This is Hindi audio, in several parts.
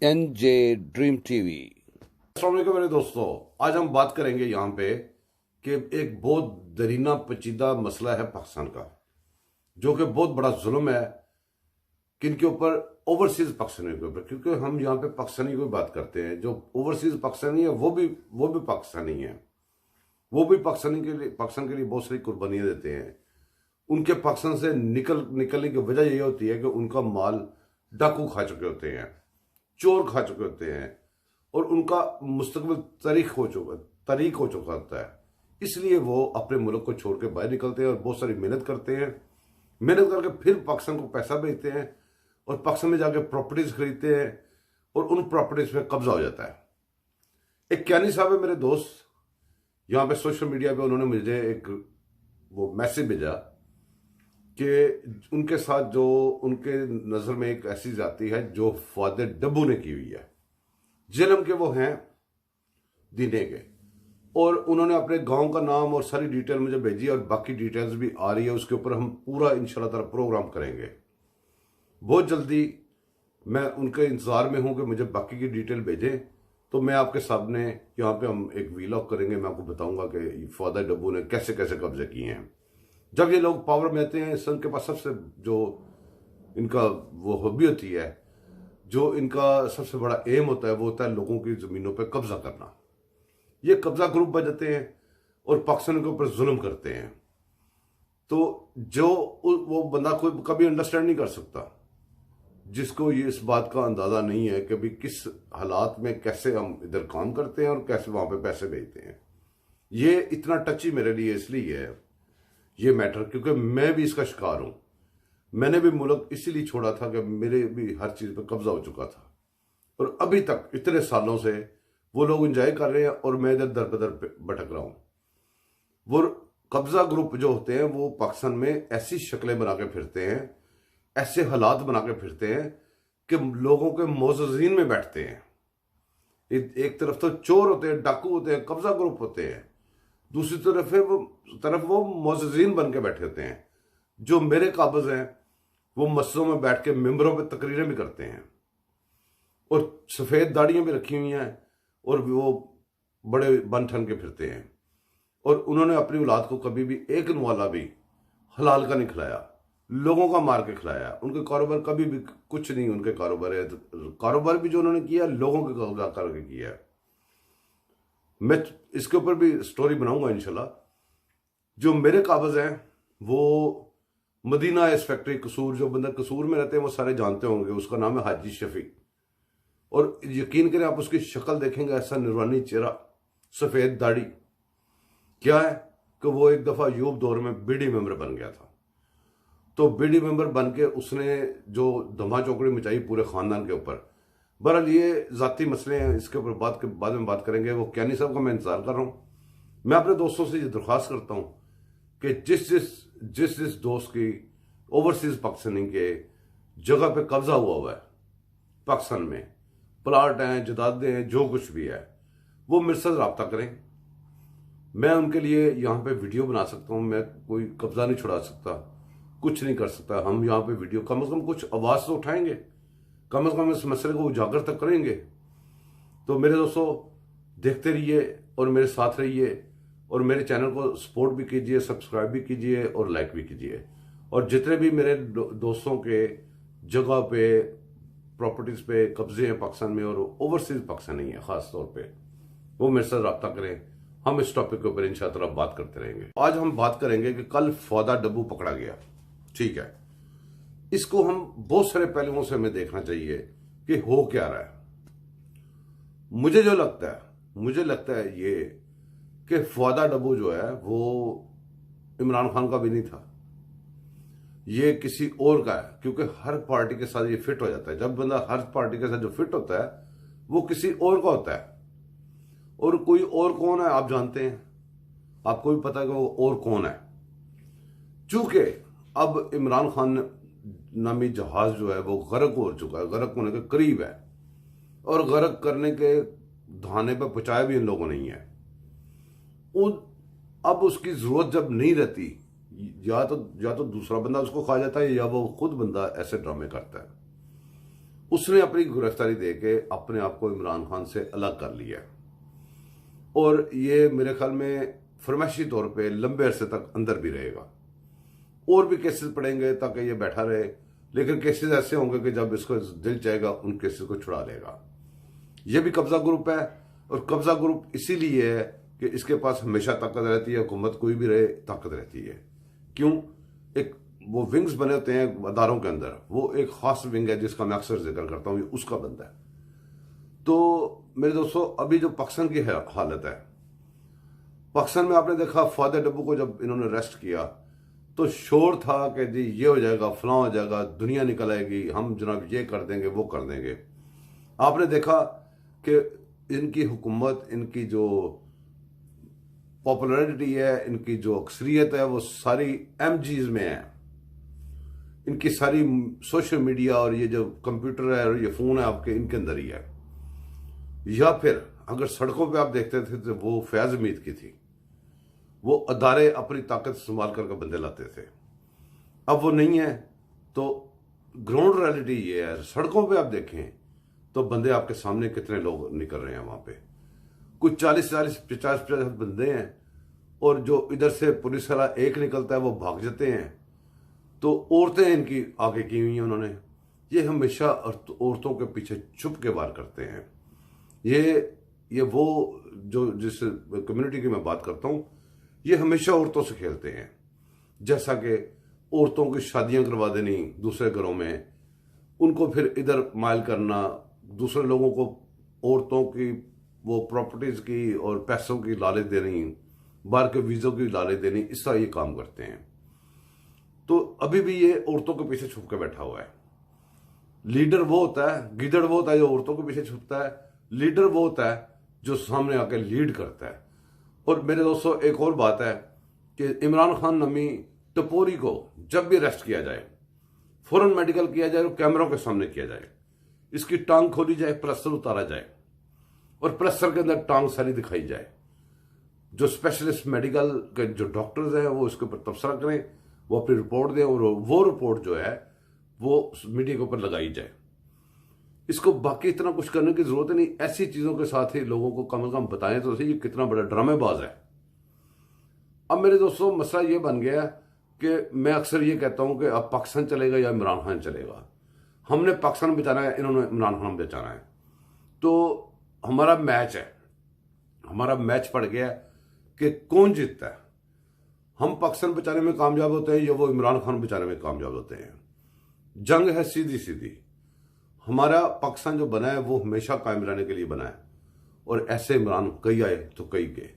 NJ dream TV. अस्सलाम वालेकुम मेरे दोस्तों, आज हम बात करेंगे यहाँ पे कि एक बहुत दरीना पेचीदा मसला है पाकिस्तान का, जो कि बहुत बड़ा जुल्म है किन के ऊपर, ओवरसीज पाकिस्तानियों के ऊपर। क्योंकि हम यहाँ पे पाकिस्तानी की बात करते हैं, जो ओवरसीज पाकिस्तानी है वो भी पाकिस्तानी है, वो भी पाकिस्तान के लिए बहुत सारी कुर्बानियां देते हैं। उनके पाकिस्तान से निकलने की वजह यही होती है कि उनका माल डाकू खा चुके होते हैं, चोर खा चुके होते हैं और उनका मुस्तकबिल तरीक हो चुका होता है। इसलिए वो अपने मुल्क को छोड़ के बाहर निकलते हैं और बहुत सारी मेहनत करते हैं। मेहनत करके फिर पाकिस्तान को पैसा भेजते हैं और पाकिस्तान में जाके प्रॉपर्टीज खरीदते हैं और उन प्रॉपर्टीज पे कब्जा हो जाता है। एक क्यानी साहब है मेरे दोस्त, यहाँ पे सोशल मीडिया पे उन्होंने मुझे एक वो मैसेज भेजा कि उनके साथ जो उनके नज़र में एक ऐसी जाति है जो फौद डब्बू ने की हुई है। जिलम के वो हैं दीने के, और उन्होंने अपने गांव का नाम और सारी डिटेल मुझे भेजी और बाकी डिटेल्स भी आ रही है। उसके ऊपर हम पूरा इंशाल्लाह ताला प्रोग्राम करेंगे बहुत जल्दी। मैं उनके इंतज़ार में हूं कि मुझे बाकी की डिटेल भेजें तो मैं आपके सामने यहाँ पे हम एक वीलॉग करेंगे। मैं आपको बताऊंगा कि फौद डब्बू ने कैसे कैसे कब्जे किए हैं। जब ये लोग पावर में आते हैं, संघ के पास सबसे जो इनका वो हॉबी होती है, जो इनका सबसे बड़ा एम होता है, वो होता है लोगों की ज़मीनों पे कब्जा करना। ये कब्जा ग्रुप बन जाते हैं और पाकिस्तान के ऊपर जुल्म करते हैं। तो जो वो बंदा कोई कभी अंडरस्टैंड नहीं कर सकता, जिसको ये इस बात का अंदाज़ा नहीं है कि भी किस हालात में कैसे हम इधर काम करते हैं और कैसे वहाँ पे पैसे भेजते हैं। ये इतना टची मेरे लिए इसलिए है ये मैटर, क्योंकि मैं भी इसका शिकार हूं। मैंने भी मुल्क इसीलिए छोड़ा था कि मेरे भी हर चीज पर कब्जा हो चुका था और अभी तक इतने सालों से वो लोग एंजॉय कर रहे हैं और मैं इधर दर बदर भटक रहा हूं। वो कब्जा ग्रुप जो होते हैं वो पाकिस्तान में ऐसी शक्लें बना के फिरते हैं, ऐसे हालात बना के फिरते हैं कि लोगों के मोज़ीन में बैठते हैं। एक तरफ तो चोर होते हैं, डाकू होते हैं, कब्जा ग्रुप होते हैं, दूसरी तरफ वो मोज़ीन बन के बैठे होते हैं। जो मेरे काबिज हैं वो मस्जिदों में बैठ के मिंबरों पे तकरीरें भी करते हैं और सफ़ेद दाढ़ियां भी रखी हुई हैं और वो बड़े बन ठन के फिरते हैं। और उन्होंने अपनी औलाद को कभी भी एक नवाला भी हलाल का नहीं खिलाया, लोगों का मार के खिलाया। उनके कारोबार कभी भी कुछ नहीं, उनके कारोबार भी जो उन्होंने किया लोगों के कब्जा करके किया है। मैं इसके ऊपर भी स्टोरी बनाऊंगा इंशाल्लाह। जो मेरे काबिज हैं वो मदीना एस फैक्ट्री कसूर, जो बंदा कसूर में रहते हैं वो सारे जानते होंगे, उसका नाम है हाजी शफी। और यकीन करें आप उसकी शक्ल देखेंगे, ऐसा नूरानी चेहरा, सफ़ेद दाढ़ी। क्या है कि वो एक दफ़ा यूब दौर में बीडी मेंबर बन गया था। तो बीडी मेंबर बन के उसने जो धमा चौकड़ी मचाई पूरे ख़ानदान के ऊपर। बहरहाल ये ज़ाती मसले हैं, इसके ऊपर बाद में बात करेंगे। वो क्यानी साहब का मैं इंतज़ार कर रहा हूँ। मैं अपने दोस्तों से ये दरख्वास्त करता हूँ कि जिस दोस्त की ओवरसीज पाकिस्तानी के जगह पे कब्जा हुआ है पाकिस्तान में, प्लाट हैं, जदादें हैं, जो कुछ भी है, वो मेरे साथ रब्ता करें। मैं उनके लिए यहाँ पे वीडियो बना सकता हूँ, मैं कोई कब्जा नहीं छुड़ा सकता, कुछ नहीं कर सकता। हम यहाँ पे वीडियो कम से कम कुछ आवाज़ तो उठाएंगे, कम से कम इस मसले को उजागर तक करेंगे। तो मेरे दोस्तों देखते रहिए और मेरे साथ रहिए और मेरे चैनल को सपोर्ट भी कीजिए, सब्सक्राइब भी कीजिए और लाइक भी कीजिए। और जितने भी मेरे दोस्तों के जगह पे प्रॉपर्टीज पे कब्जे हैं पाकिस्तान में और ओवरसीज पाकिस्तानी है ख़ास तौर पे, वो मेरे साथ रब्ता करें। हम इस टॉपिक के ऊपर इंशाअल्लाह बात करते रहेंगे। आज हम बात करेंगे कि कल फौद डब्बू पकड़ा गया, ठीक है। इसको हम बहुत सारे पहलुओं से हमें देखना चाहिए कि हो क्या रहा है। मुझे लगता है ये कि फौद डब्बू जो है वो इमरान खान का भी नहीं था, ये किसी और का है। क्योंकि हर पार्टी के साथ ये फिट हो जाता है। जब बंदा हर पार्टी के साथ जो फिट होता है वो किसी और का होता है। और कोई और कौन है आप जानते हैं, आपको भी पता है कि वो और कौन है। चूंकि अब इमरान खान नामी जहाज जो है वो गर्क हो चुका है, गर्क होने के करीब है, और गर्क करने के धाने पर पहुंचाया भी इन लोगों ने ही है। अब उसकी जरूरत जब नहीं रहती, या तो दूसरा बंदा उसको खा जाता है या वो खुद बंदा ऐसे ड्रामे करता है। उसने अपनी गिरफ्तारी देके अपने आप को इमरान खान से अलग कर लिया और ये मेरे ख्याल में फरमाइशी तौर पे लंबे अरसे तक अंदर भी रहेगा। और भी केसेस पड़ेंगे ताकि ये बैठा रहे, लेकिन केसेस ऐसे होंगे कि जब इसको दिल चाहेगा उन केसेस को छुड़ा लेगा। ये भी कब्जा ग्रुप है और कब्जा ग्रुप इसीलिए है कि इसके पास हमेशा ताकत रहती है, हुकूमत कोई भी रहे ताकत रहती है। क्यों? एक वो विंग्स बने होते हैं अदारों के अंदर, वो एक खास विंग है जिसका मैं अक्सर जिक्र करता हूं, ये उसका बंदा है। तो मेरे दोस्तों, अभी जो पाकिस्तान की हालत है, पाकिस्तान में आपने देखा फादर डब्बू को जब इन्होंने अरेस्ट किया तो शोर था कि जी ये हो जाएगा, फलां हो जाएगा, दुनिया निकल आएगी, हम जनाब ये कर देंगे, वो कर देंगे। आपने देखा कि इनकी हुकूमत, इनकी जो पॉपुलैरिटी है, इनकी जो अक्सरियत है, वो सारी एमजीज में है। इनकी सारी सोशल मीडिया और ये जो कंप्यूटर है और ये फोन है आपके, इनके अंदर ही है। या फिर अगर सड़कों पे आप देखते थे तो वो फैज हमीद की थी, वो अदारे अपनी ताकत इस्तेमाल करके बंदे लाते थे। अब वो नहीं है। तो ग्राउंड रियलिटी ये है, सड़कों पे आप देखें तो बंदे आपके सामने कितने लोग निकल रहे हैं वहां पे, कुछ 40-40, 50-50 बंदे हैं और जो इधर से पुलिस वाला एक निकलता है वो भाग जाते हैं। तो औरतें इनकी आगे की हुई हैं उन्होंने, ये हमेशा औरतों के पीछे छुप के वार करते हैं। ये वो जो जिस कम्युनिटी की मैं बात करता हूं, ये हमेशा औरतों से खेलते हैं। जैसा कि औरतों की शादियां करवा देनी दूसरे घरों में, उनको फिर इधर माइल करना, दूसरे लोगों को औरतों की वो प्रॉपर्टीज की और पैसों की लालच देनी, बाहर के वीजों की लालच देनी, इस तरह ये काम करते हैं। तो अभी भी ये औरतों के पीछे छुप के बैठा हुआ है। लीडर वो होता है, गिदड़ वो होता है जो औरतों के पीछे छुपता है, लीडर वो होता है जो सामने आकर लीड करता है। और मेरे दोस्तों, एक और बात है कि इमरान खान नमी टपोरी को जब भी अरेस्ट किया जाए, फौरन मेडिकल किया जाए और कैमरों के सामने किया जाए, इसकी टांग खोली जाए, प्लस्तर उतारा जाए और प्लस्तर के अंदर टांग सारी दिखाई जाए। जो स्पेशलिस्ट मेडिकल के जो डॉक्टर्स हैं वो इसके ऊपर तबसरा करें, वो अपनी रिपोर्ट दें और वो रिपोर्ट जो है वो मीडिया के ऊपर लगाई जाए। इसको बाकी इतना कुछ करने की जरूरत नहीं, ऐसी चीजों के साथ ही लोगों को कम से कम बताएं तो सही ये कितना बड़ा ड्रामेबाज है। अब मेरे दोस्तों, मसला ये बन गया कि मैं अक्सर ये कहता हूं कि अब पाकिस्तान चलेगा या इमरान खान चलेगा। हमने पाकिस्तान बचाना है, इन्होंने इमरान खान बचाना है। तो हमारा मैच है, हमारा मैच पड़ गया कि कौन जीतता है। हम पाकिस्तान बचाने में कामयाब होते हैं या वो इमरान खान बचाने में कामयाब होते हैं। जंग है सीधी सीधी। हमारा पाकिस्तान जो बना है वो हमेशा कायम रहने के लिए बना है और ऐसे इमरान कई आए तो कई गए।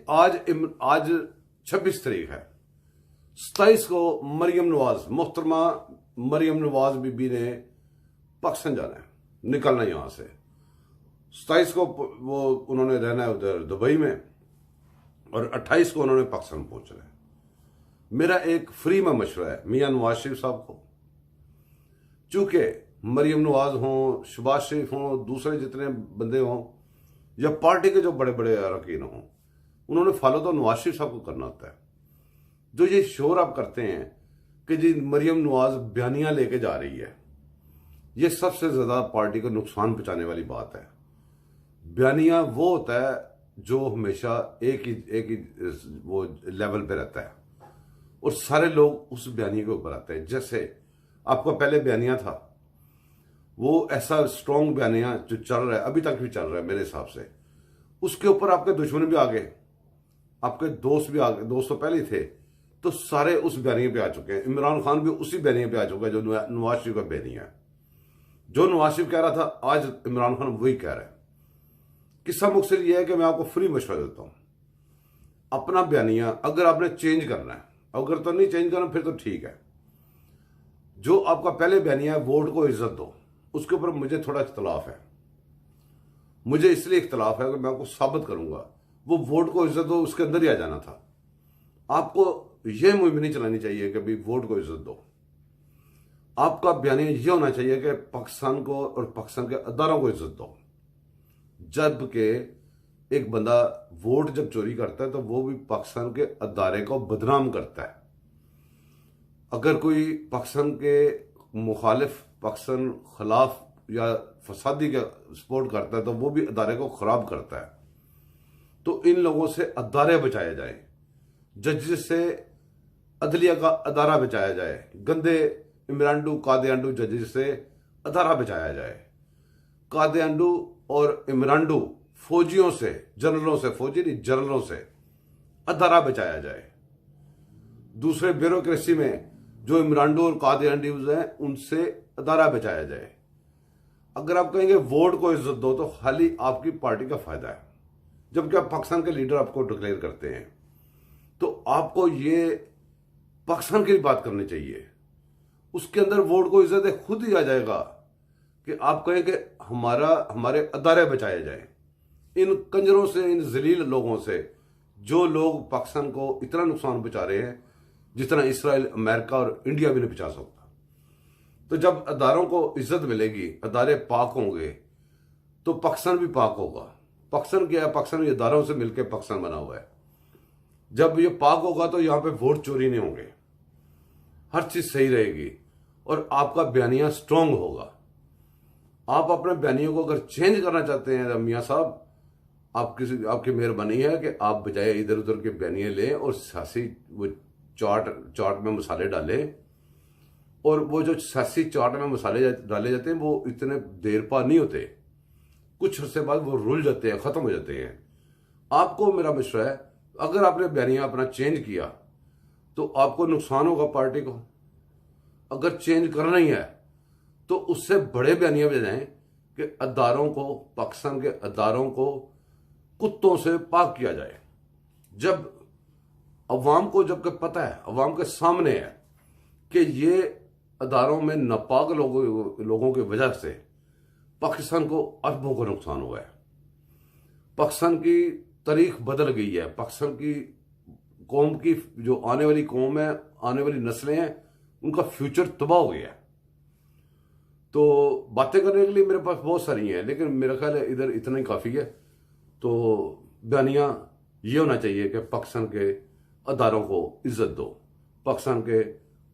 आज 26 तारीख है, 27 को मरियम नवाज, मोहतरमा मरियम नवाज बीबी ने पाकिस्तान जाना है, निकलना है यहां से। 27 को वो उन्होंने रहना है उधर दुबई में और 28 को उन्होंने पाकिस्तान पहुंचना है। मेरा एक फ्री में मशवरा है मियां नवाज शरीफ साहब को, चूंकि मरियम नवाज हों, शहबाज शरीफ हों, दूसरे जितने बंदे हों या पार्टी के जो बड़े बड़े अरकान हों, उन्होंने फॉलो तो नवाज शरीफ साहब को करना होता है। जो ये शोर आप करते हैं कि जी मरियम नवाज बयानियां लेके जा रही है, ये सबसे ज्यादा पार्टी को नुकसान पहुंचाने वाली बात है। बयानियां वो होता है जो हमेशा एक ही वो लेवल पे रहता है और सारे लोग उस बयानी के ऊपर आते हैं। जैसे आपका पहले बयानिया था, वो ऐसा स्ट्रॉन्ग बयानिया जो चल रहा है, अभी तक भी चल रहा है मेरे हिसाब से, उसके ऊपर आपके दुश्मन भी आ गए, आपके दोस्त भी आ गए। दोस्त तो पहले ही थे, तो सारे उस बयानिया पे आ चुके हैं। इमरान खान भी उसी बयानिया पे आ चुका है जो नवाज शरीफ का बयानिया है। जो नवाज शरीफ कह रहा था आज इमरान खान वही कह रहा है। किस्सा मुख्तलिफ यह है कि मैं आपको फ्री मशवरा देता हूं, अपना बयानिया अगर आपने चेंज करना है, अगर तो नहीं चेंज करना फिर तो ठीक है। जो आपका पहले बयानिया है, वोट को इज्जत दो, उसके ऊपर मुझे थोड़ा इख्तलाफ है। मुझे इसलिए इख्तलाफ है कि मैं आपको साबित करूंगा। वो वोट को इज्जत दो, उसके अंदर ही आ जाना था। आपको यह मुहिम नहीं चलानी चाहिए कि भाई वोट को इज्जत दो। आपका बयानिया यह होना चाहिए कि पाकिस्तान को और पाकिस्तान के अदारों को इज्जत दो। जबकि एक बंदा वोट जब चोरी करता है तो वो भी पाकिस्तान के अदारे को बदनाम करता है। अगर कोई पाकिस्तान के मुखालिफ पाकिस्तान खिलाफ या फसादी का सपोर्ट करता है तो वो भी अदारे को खराब करता है। तो इन लोगों से अदारे बचाए जाए, जजेस से अदलिया का अदारा बचाया जाए, गंदे इमरानडू कादियांडू जजेस से अदारा बचाया जाए। कादियांडू और इमरानडू फौजियों से, जनरलों से, फौजी नहीं जनरलों से अदारा बचाया जाए। दूसरे ब्यूरोक्रेसी में जो इमरानडू और कादियांडूज हैं उनसे अदारा बचाया जाए। अगर आप कहेंगे वोट को इज्जत दो तो खाली आपकी पार्टी का फायदा है, जबकि आप पाकिस्तान के लीडर आपको डिक्लेयर करते हैं, तो आपको ये पाकिस्तान की बात करनी चाहिए। उसके अंदर वोट को इज्जत खुद ही आ जाएगा कि आप कहें कि हमारे अदारे बचाए जाए इन कंजरों से, इन जलील लोगों से, जो लोग पाकिस्तान को इतना नुकसान पहुंचा रहे हैं जितना इसराइल, अमेरिका और इंडिया भी नहीं पहुंचा सकता। तो जब अदारों को इज्जत मिलेगी, अदारे पाक होंगे, तो पाकिस्तान भी पाक होगा। पाकिस्तान क्या है? पाकिस्तान ये अदारों से मिलकर पाकिस्तान बना हुआ है। जब ये पाक होगा तो यहां पे वोट चोरी नहीं होंगे, हर चीज सही रहेगी और आपका बयानिया स्ट्रांग होगा। आप अपने बयानियों को अगर चेंज करना चाहते हैं मियां साहब, आपकी मेहरबानी है कि आप बजाय इधर उधर के बयानिए लें और सियासी वो चाट में मसाले डालें। और वो जो सियासी चाट में मसाले डाले जाते हैं वो इतने देर पा नहीं होते, कुछ अर्से बाद वो रुल जाते हैं, खत्म हो जाते हैं। आपको मेरा मशवरा है, अगर आपने बयानिया अपना चेंज किया तो आपको नुकसान होगा पार्टी को। अगर चेंज करना ही है तो उससे बड़े बयानिया बजाएं कि अदारों को, पाकिस्तान के अदारों को कुत्तों से पाक किया जाए। जब अवाम को, जबकि पता है, अवाम के सामने है कि ये अदारों में नापाक लोगों की वजह से पाकिस्तान को अरबों का नुकसान हुआ है। पाकिस्तान की तारीख बदल गई है। पाकिस्तान की कौम की जो आने वाली कौम है, आने वाली नस्लें हैं, उनका फ्यूचर तबाह हो गया है। तो बातें करने के लिए मेरे पास बहुत सारी हैं, लेकिन मेरा ख्याल है इधर इतना ही काफ़ी है। तो बयानिया ये होना चाहिए कि पाकिस्तान के अदारों को इज्जत दो, पाकिस्तान के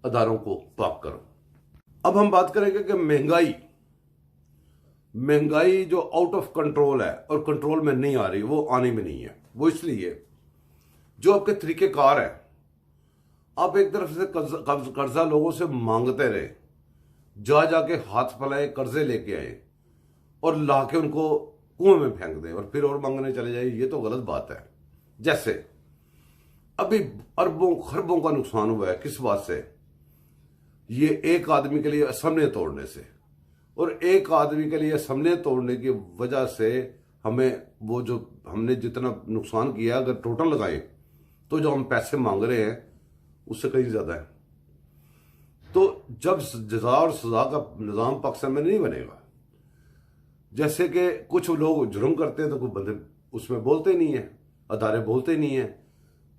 अदारों को पाक करो। अब हम बात करेंगे कि महंगाई जो आउट ऑफ कंट्रोल है और कंट्रोल में नहीं आ रही, वो आने में नहीं है। वो इसलिए जो आपके तरीकेकार है, आप एक तरफ से कर्जा लोगों से मांगते रहे, जाके हाथ फैलाए, कर्जे लेके आए और लाके उनको कुएं में फेंक दें और फिर और मांगने चले जाए, ये तो गलत बात है। जैसे अभी अरबों खरबों का नुकसान हुआ है, किस बात से? ये एक आदमी के लिए असमने तोड़ने से, और एक आदमी के लिए असमने तोड़ने की वजह से हमें वो जो हमने जितना नुकसान किया, अगर टोटल लगाए तो जो हम पैसे मांग रहे हैं उससे कहीं ज्यादा है। तो जब जजा और सजा का निजाम पाकिस्तान में नहीं बनेगा, जैसे कि कुछ लोग जुर्म करते हैं तो कुछ बंदे उसमें बोलते नहीं है, अदारे बोलते नहीं है।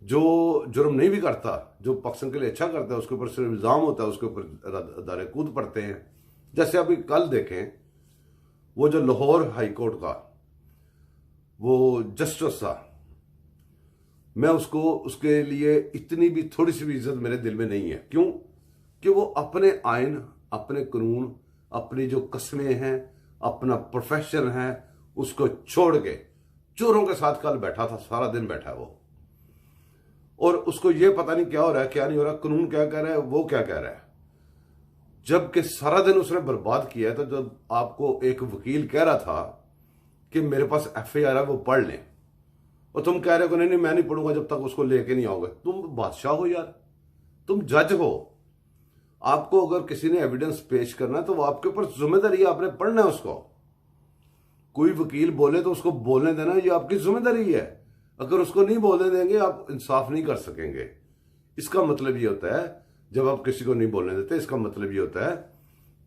जो जुर्म नहीं भी करता, जो पाकिस्तान के लिए अच्छा करता है, उसके ऊपर सिर्फ इल्जाम होता है, उसके ऊपर अदारे कूद पड़ते हैं। जैसे अभी कल देखें, वो जो लाहौर हाई कोर्ट का वो जस्टिस था, मैं उसके लिए इतनी भी थोड़ी सी भी इज्जत मेरे दिल में नहीं है। क्यों? कि वो अपने आइन, अपने कानून, अपनी जो कस्में हैं, अपना प्रोफेशन है, उसको छोड़ के चोरों के साथ कल बैठा था, सारा दिन बैठा वो, और उसको ये पता नहीं क्या हो रहा है, क्या नहीं हो रहा, कानून क्या कह रहा है, वो क्या कह रहा है, जबकि सारा दिन उसने बर्बाद किया है। तो जब आपको एक वकील कह रहा था कि मेरे पास FIR है, वो पढ़ लें, और तुम कह रहे हो नहीं मैं नहीं पढ़ूंगा जब तक उसको लेके नहीं आओगे। तुम बादशाह हो यार, तुम जज हो। आपको अगर किसी ने एविडेंस पेश करना है तो वो आपके ऊपर जिम्मेदारी है, आपने पढ़ना है उसको। कोई वकील बोले तो उसको बोलने देना, ये आपकी जिम्मेदारी है। अगर उसको नहीं बोलने देंगे आप इंसाफ नहीं कर सकेंगे। इसका मतलब ये होता है, जब आप किसी को नहीं बोलने देते, इसका मतलब ये होता है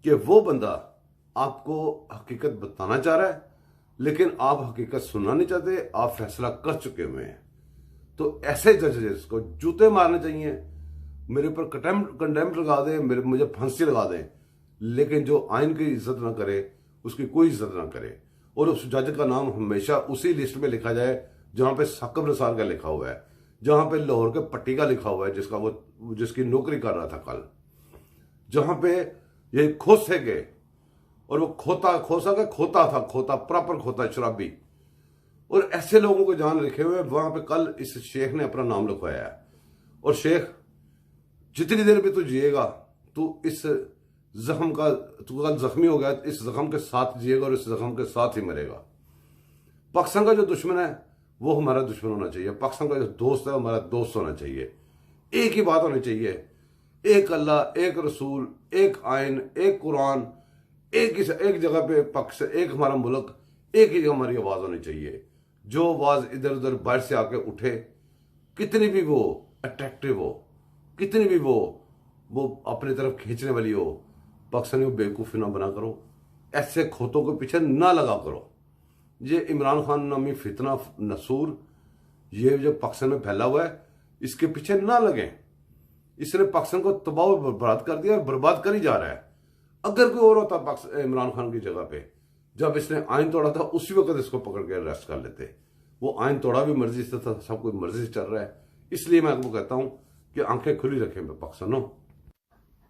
कि वो बंदा आपको हकीकत बताना चाह रहा है, लेकिन आप हकीकत सुनना नहीं चाहते, आप फैसला कर चुके हुए हैं। तो ऐसे जजेस को जूते मारने चाहिए, मेरे ऊपर कंडेम्प्ट लगा दें, मुझे फांसी लगा दें, लेकिन जो आइन की इज्जत ना करे उसकी कोई इज्जत ना करे। और उस जज का नाम हमेशा उसी लिस्ट में लिखा जाए जहां पे साकिब निसार का लिखा हुआ है, जहां पे लाहौर के पट्टी का लिखा हुआ है, जिसकी नौकरी कर रहा था कल, जहां पे ये खोसेंगे। और वो खोता प्रॉपर खोता शराबी। और ऐसे लोगों को जान रखे हुए वहां पे कल इस शेख ने अपना नाम लिखवाया है। और शेख, जितनी देर भी तू जिएगा, तू इस जख्म का, तू कल जख्मी हो गया, इस जख्म के साथ जिएगा और इस जख्म के साथ ही मरेगा। पाकिस्तान का जो दुश्मन है वो हमारा दुश्मन होना चाहिए। पाकिस्तान का जो दोस्त है वो हमारा दोस्त होना चाहिए। एक ही बात होनी चाहिए, एक अल्लाह, एक रसूल, एक आयन, एक कुरान, एक जगह पे पक्ष, एक हमारा मुल्क, एक ही हमारी आवाज होनी चाहिए। जो आवाज इधर उधर बाहर से आके उठे, कितनी भी वो अट्रैक्टिव हो, कितनी भी वो अपनी तरफ खींचने वाली हो, पाकिस्तानी को बेवकूफ़ी ना बना करो, ऐसे खोतों के पीछे ना लगा करो। ये इमरान खान नामी फितना नसूर, ये जो पाकिस्तान में फैला हुआ है, इसके पीछे ना लगे। इसने पाकिस्तान को तबाह और बर्बाद कर दिया और बर्बाद कर ही जा रहा है। अगर कोई और होता इमरान खान की जगह पे, जब इसने आइन तोड़ा था उसी वक्त इसको पकड़ के अरेस्ट कर लेते। वो आइन तोड़ा भी मर्जी से था, सब कुछ मर्जी से चल रहा है। इसलिए मैं आपको कहता हूं कि आंखें खुली रखें पाकिस्तानों।